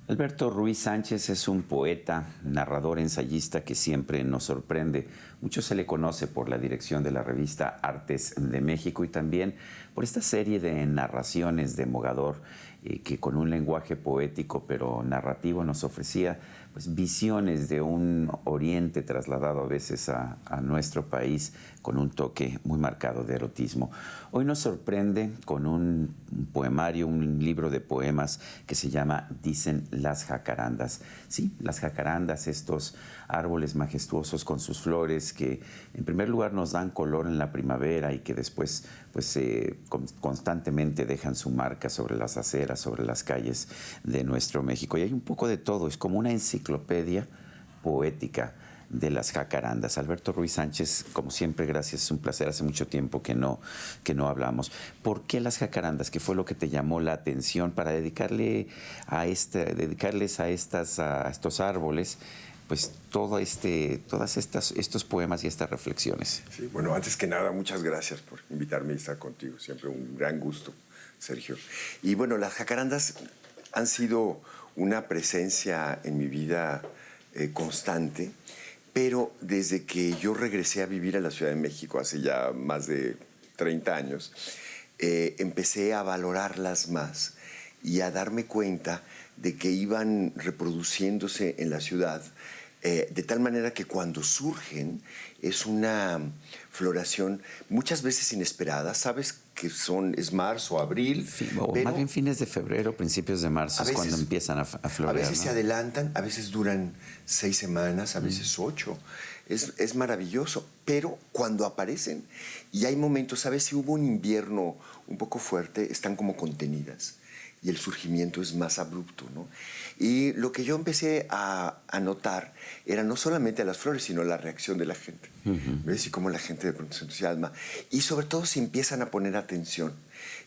Alberto Ruiz Sánchez es un poeta, narrador, ensayista que siempre nos sorprende. Mucho se le conoce por la dirección de la revista Artes de México y también por esta serie de narraciones de Mogador que con un lenguaje poético pero narrativo nos ofrecía pues, visiones de un oriente trasladado a veces a nuestro país con un toque muy marcado de erotismo. Hoy nos sorprende con un poemario, un libro de poemas que se llama Dicen las jacarandas. Sí, las jacarandas, estos árboles majestuosos con sus flores que en primer lugar nos dan color en la primavera y que después pues constantemente dejan su marca sobre las aceras, sobre las calles de nuestro México. Y hay un poco de todo, es como una enciclopedia poética de las jacarandas. Alberto Ruiz Sánchez, como siempre, gracias, es un placer. Hace mucho tiempo que no hablamos. ¿Por qué las jacarandas? ¿Qué fue lo que te llamó la atención para dedicarles a estos árboles pues estos poemas y estas reflexiones? Sí, bueno, antes que nada, muchas gracias por invitarme y estar contigo. Siempre un gran gusto, Sergio. Y bueno, las jacarandas han sido una presencia en mi vida constante, pero desde que yo regresé a vivir a la Ciudad de México hace ya más de 30 años, empecé a valorarlas más y a darme cuenta de que iban reproduciéndose en la ciudad de tal manera que cuando surgen es una floración muchas veces inesperada. Sabes que es marzo, abril, O pero más bien fines de febrero, principios de marzo es cuando empiezan a a florear, veces ¿no? se adelantan, a veces duran 6 semanas, a veces 8. Es maravilloso, pero cuando aparecen, y hay momentos, ¿sabes? Si hubo un invierno un poco fuerte, están como contenidas y el surgimiento es más abrupto, ¿no? Y lo que yo empecé a notar era no solamente las flores, sino la reacción de la gente. ¿Ves? Y cómo la gente de pronto se entusiasma. Y sobre todo si empiezan a poner atención.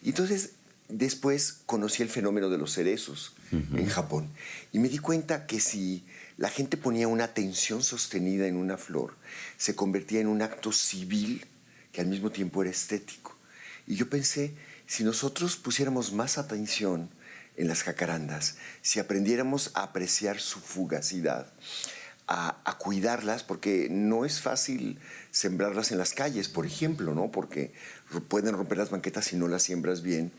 Y entonces después conocí el fenómeno de los cerezos en Japón. Y me di cuenta que si la gente ponía una atención sostenida en una flor, se convertía en un acto civil que al mismo tiempo era estético. Y yo pensé, si nosotros pusiéramos más atención en las jacarandas, si aprendiéramos a apreciar su fugacidad, a cuidarlas, porque no es fácil sembrarlas en las calles, por ejemplo, ¿no? Porque pueden romper las banquetas si no las siembras bien,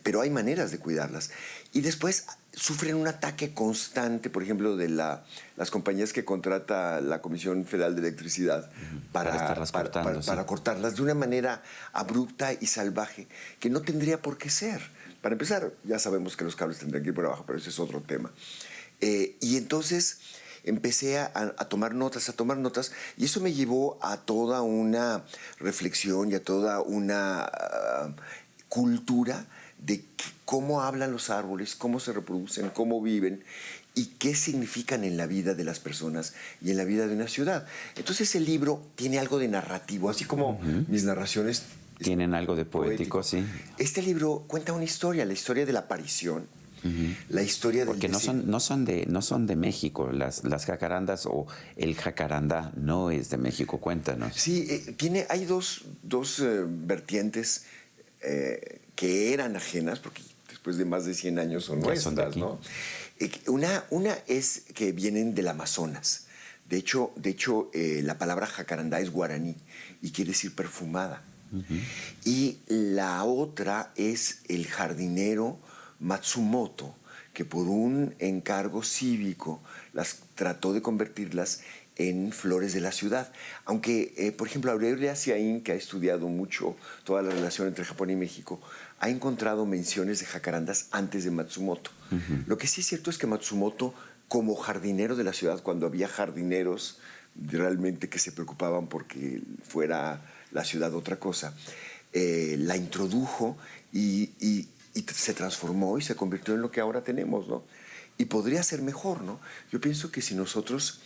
pero hay maneras de cuidarlas. Y después sufren un ataque constante, por ejemplo, de las compañías que contrata la Comisión Federal de Electricidad para cortarlas de una manera abrupta y salvaje, que no tendría por qué ser. Para empezar, ya sabemos que los cables tendrían que ir por abajo, pero ese es otro tema. Y entonces empecé a tomar notas, y eso me llevó a toda una reflexión y a toda una cultura de cómo hablan los árboles, cómo se reproducen, cómo viven y qué significan en la vida de las personas y en la vida de una ciudad. Entonces el libro tiene algo de narrativo, así como mis narraciones tienen algo de poético, sí. Este libro cuenta una historia, la historia de la aparición, la historia del Porque no son de México, las jacarandas o el jacaranda no es de México, cuéntanos. Sí, hay dos vertientes que eran ajenas, porque después de más de 100 años son nuestras, ¿no? Una es que vienen del Amazonas. De hecho, la palabra jacarandá es guaraní y quiere decir perfumada. Y la otra es el jardinero Matsumoto, que por un encargo cívico trató de convertirlas en flores de la ciudad. Aunque, por ejemplo, Aurelia Siaín, que ha estudiado mucho toda la relación entre Japón y México, ha encontrado menciones de jacarandas antes de Matsumoto. Lo que sí es cierto es que Matsumoto, como jardinero de la ciudad, cuando había jardineros realmente que se preocupaban porque fuera la ciudad otra cosa, la introdujo y se transformó y se convirtió en lo que ahora tenemos, ¿no? Y podría ser mejor, ¿no? Yo pienso que si nosotros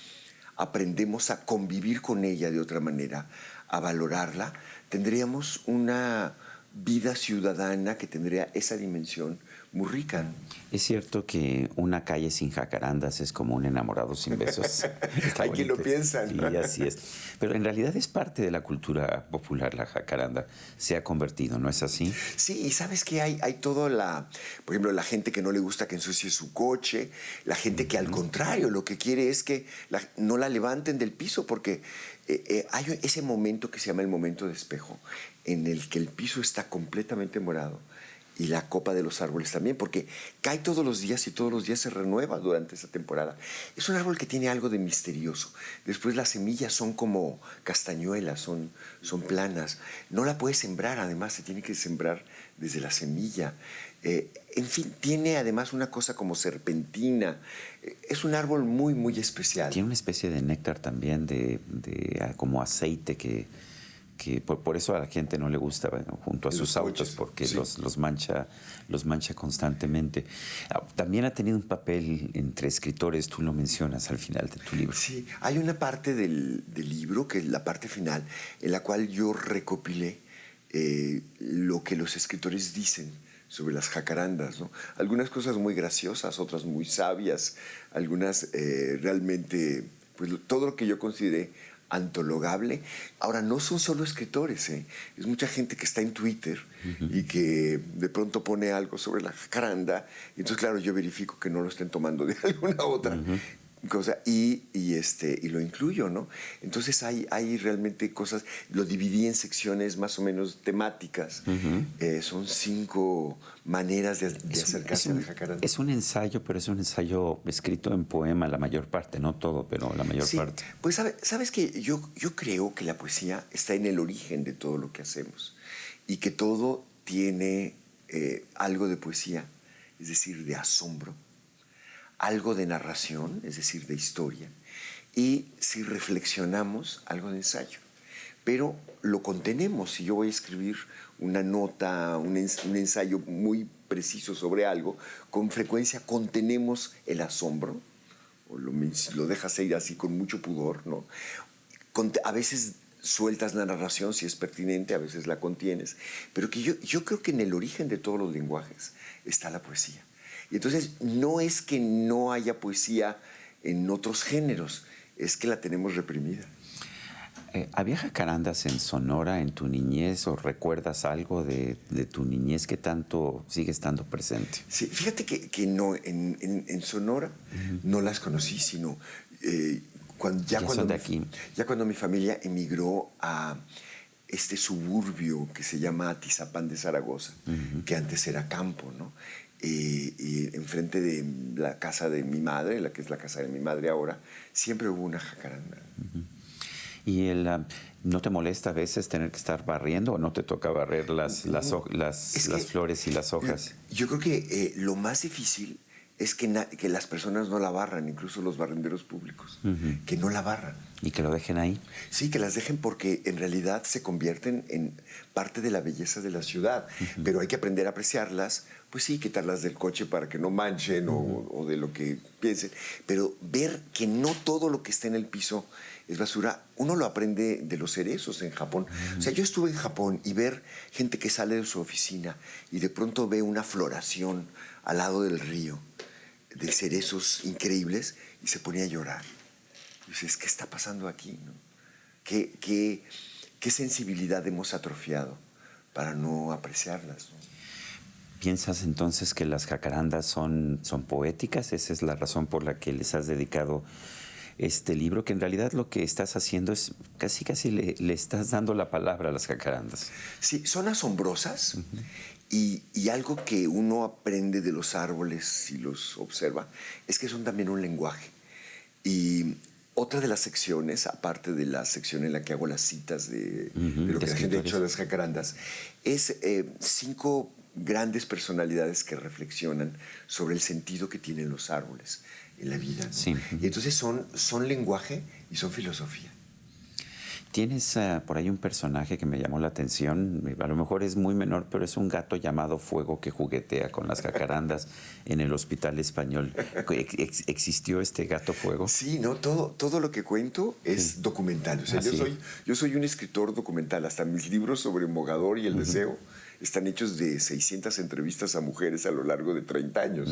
aprendemos a convivir con ella de otra manera, a valorarla, tendríamos una vida ciudadana que tendría esa dimensión muy rica. Es cierto que una calle sin jacarandas es como un enamorado sin besos. Hay quien lo piensa, ¿no? Y así es. Pero en realidad es parte de la cultura popular, la jacaranda. Se ha convertido, ¿no es así? Sí, y sabes que hay todo por ejemplo, la gente que no le gusta que ensucie su coche, la gente que al contrario lo que quiere es que no la levanten del piso, porque hay ese momento que se llama el momento de espejo, en el que el piso está completamente morado y la copa de los árboles también, porque cae todos los días y todos los días se renueva durante esa temporada. Es un árbol que tiene algo de misterioso. Después las semillas son como castañuelas, son planas. No la puedes sembrar, además se tiene que sembrar desde la semilla. En fin, tiene además una cosa como serpentina. Es un árbol muy, muy especial. Tiene una especie de néctar también, como aceite que por eso a la gente no le gusta, bueno, junto a sus autos, porque sí, los mancha constantemente. También ha tenido un papel entre escritores, tú lo mencionas al final de tu libro. Sí, hay una parte del libro, que es la parte final, en la cual yo recopilé lo que los escritores dicen sobre las jacarandas, ¿no? Algunas cosas muy graciosas, otras muy sabias, algunas realmente, pues todo lo que yo consideré antologable. Ahora, no son solo escritores, ¿eh? Es mucha gente que está en Twitter y que de pronto pone algo sobre la jacaranda, y entonces, claro, yo verifico que no lo estén tomando de alguna otra cosa y lo incluyo, ¿no? Entonces hay realmente cosas, lo dividí en secciones más o menos temáticas. Son 5 maneras de acercarse a la jacaranda. Es un ensayo, pero es un ensayo escrito en poema la mayor parte, no todo, pero la mayor parte. Pues sabes que yo creo que la poesía está en el origen de todo lo que hacemos y que todo tiene algo de poesía, es decir, de asombro, algo de narración, es decir, de historia, y si reflexionamos, algo de ensayo. Pero lo contenemos. Si yo voy a escribir una nota, un ensayo muy preciso sobre algo, con frecuencia contenemos el asombro, o lo dejas ir así con mucho pudor, ¿no? A veces sueltas la narración si es pertinente, a veces la contienes, pero que yo creo que en el origen de todos los lenguajes está la poesía. Y entonces no es que no haya poesía en otros géneros, es que la tenemos reprimida. ¿Había jacarandas en Sonora en tu niñez o recuerdas algo de tu niñez que tanto sigue estando presente? Sí, fíjate que no, en Sonora no las conocí, sino cuando mi familia emigró a este suburbio que se llama Atizapán de Zaragoza, que antes era campo, ¿no? Y enfrente de la casa de mi madre, la que es la casa de mi madre ahora, siempre hubo una jacaranda. ¿Y no te molesta a veces tener que estar barriendo o no te toca barrer las flores y las hojas? Yo creo que lo más difícil es que las personas no la barran, incluso los barrenderos públicos, que no la barran. ¿Y que lo dejen ahí? Sí, que las dejen porque en realidad se convierten en parte de la belleza de la ciudad, pero hay que aprender a apreciarlas, pues sí, quitarlas del coche para que no manchen o de lo que piensen, pero ver que no todo lo que está en el piso es basura, uno lo aprende de los cerezos en Japón. O sea, yo estuve en Japón y ver gente que sale de su oficina y de pronto ve una floración al lado del río de cerezos increíbles y se ponía a llorar. Y dices, ¿qué está pasando aquí, no? ¿Qué sensibilidad hemos atrofiado para no apreciarlas, ¿no? ¿Piensas entonces que las jacarandas son poéticas? ¿Esa es la razón por la que les has dedicado este libro? Que en realidad lo que estás haciendo es casi le estás dando la palabra a las jacarandas. Sí, son asombrosas. Y algo que uno aprende de los árboles si los observa es que son también un lenguaje. Y otra de las secciones, aparte de la sección en la que hago las citas de lo que la gente ha hecho de las jacarandas, es 5 grandes personalidades que reflexionan sobre el sentido que tienen los árboles en la vida, ¿no? Sí. Y entonces son lenguaje y son filosofía. Tienes por ahí un personaje que me llamó la atención, a lo mejor es muy menor, pero es un gato llamado Fuego que juguetea con las jacarandas en el Hospital Español. ¿Existió este gato Fuego? Sí, no, todo lo que cuento es documental. O sea, yo soy un escritor documental. Hasta mis libros sobre Mogador y El Deseo están hechos de 600 entrevistas a mujeres a lo largo de 30 años.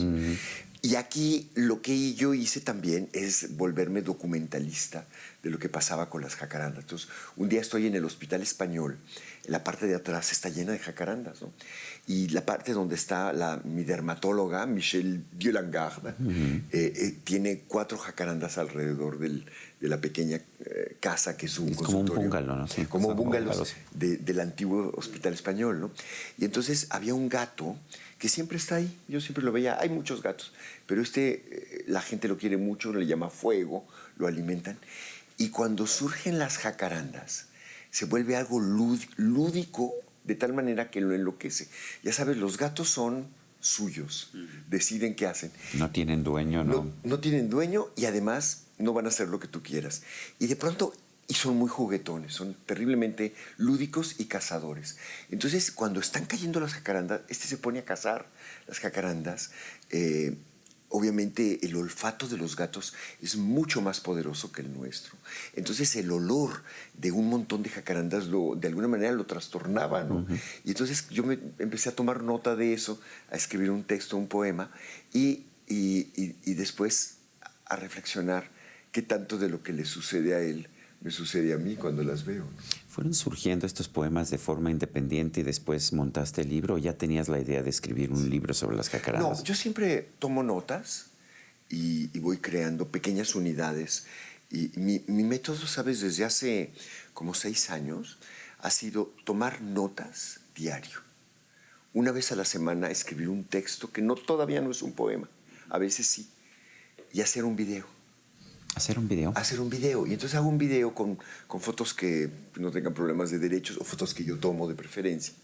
Y aquí lo que yo hice también es volverme documentalista de lo que pasaba con las jacarandas. Entonces, un día estoy en el Hospital Español, la parte de atrás está llena de jacarandas, ¿no? Y la parte donde está mi dermatóloga, Michelle Diolangarde, tiene 4 jacarandas alrededor de la pequeña casa que es un consultorio. Como un bungalow, ¿no? Sí, como bungalows bungalows del antiguo Hospital Español, ¿no? Y entonces había un gato que siempre está ahí. Yo siempre lo veía. Hay muchos gatos, pero la gente lo quiere mucho, le llama Fuego, lo alimentan. Y cuando surgen las jacarandas, se vuelve algo lúdico de tal manera que lo enloquece. Ya sabes, los gatos son suyos, deciden qué hacen. No tienen dueño, ¿no? No tienen dueño y además no van a hacer lo que tú quieras. Y de pronto, y son muy juguetones, son terriblemente lúdicos y cazadores. Entonces, cuando están cayendo las jacarandas, se pone a cazar las jacarandas. Obviamente el olfato de los gatos es mucho más poderoso que el nuestro. Entonces el olor de un montón de jacarandas de alguna manera lo trastornaba, ¿no? Y entonces yo me empecé a tomar nota de eso, a escribir un texto, un poema, y después a reflexionar qué tanto de lo que le sucede a él me sucede a mí cuando las veo, ¿no? ¿Fueron surgiendo estos poemas de forma independiente y después montaste el libro o ya tenías la idea de escribir un libro sobre las jacarandas? No, yo siempre tomo notas y voy creando pequeñas unidades. Y mi método, ¿sabes? Desde hace como 6 años ha sido tomar notas diario. Una vez a la semana escribir un texto que todavía no es un poema, a veces sí, y hacer un video. ¿Hacer un video? Hacer un video. Y entonces hago un video con fotos que no tengan problemas de derechos o fotos que yo tomo de preferencia.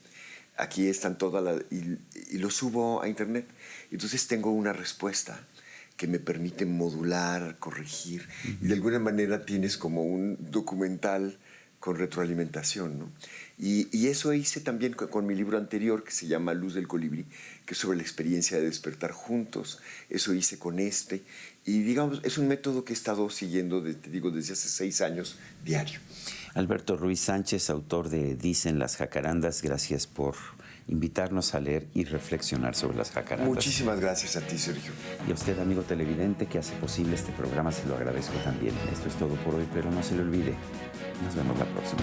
Aquí están todas y lo subo a internet. Entonces tengo una respuesta que me permite modular, corregir. Y de alguna manera tienes como un documental con retroalimentación, ¿no? Y eso hice también con mi libro anterior, que se llama Luz del Colibrí, que es sobre la experiencia de despertar juntos. Eso hice con este. Y digamos, es un método que he estado siguiendo, desde hace 6 años, diario. Alberto Ruiz Sánchez, autor de Dicen las jacarandas, gracias por invitarnos a leer y reflexionar sobre las jacarandas. Muchísimas gracias a ti, Sergio. Y a usted, amigo televidente, que hace posible este programa, se lo agradezco también. Esto es todo por hoy, pero no se le olvide. Nos vemos la próxima.